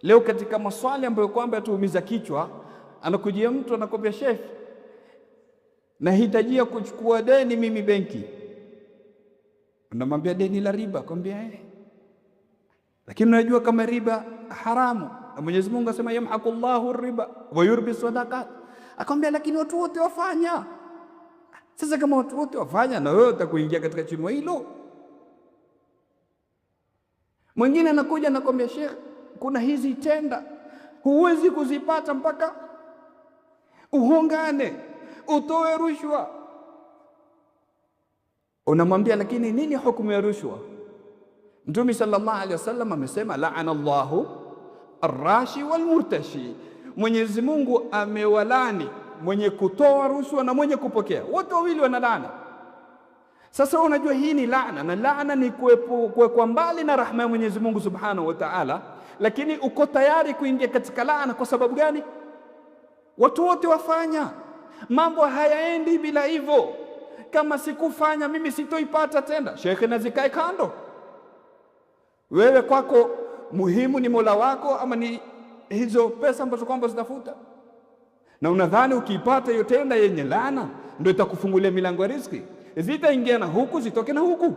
Leo katika maswali ambayo kwamba yatuumiza kichwa, anakujia mtu anakwambia, Sheikh, nahitajia kuchukua deni mimi benki. Unamwambia deni la riba, kwambia lakini unajua kama riba haramu, na Mwenyezi Mungu asema yamhaqu Allahu riba wa yurbi sadaqat. Akamwambia lakini watu wote wafanya. Sasa kama watu wote wafanya, na wewe utakuingia katika chimo hilo? Mwingine anakuja anakwambia, Sheikh, kuna hizi tenda huwezi kuzipata mpaka uhongane, utoe rushwa. Unamwambia lakini nini hukumu ya rushwa? Mtume sallallahu alaihi wasallam amesema, la'ana Allahu ar-rashi wal-murtashi, Mwenyezi Mungu amewalani mwenye kutoa rushwa na mwenye kupokea, wote wawili wanalana. Sasa unajua hii ni laana, na laana ni kuwekwa mbali na rahma ya Mwenyezi Mungu subhanahu wa ta'ala, lakini uko tayari kuingia katika laana. Kwa sababu gani? Watu wote wafanya mambo, hayaendi bila hivyo. Kama sikufanya mimi sitoipata tena. Shekhe, na zikae kando. Wewe kwako muhimu ni Mola wako ama ni hizo pesa ambazo kwamba zitafuta? Na unadhani ukiipata hiyo tenda yenye laana ndio itakufungulia milango ya riziki? Zitaingia na huku zitoke na huku.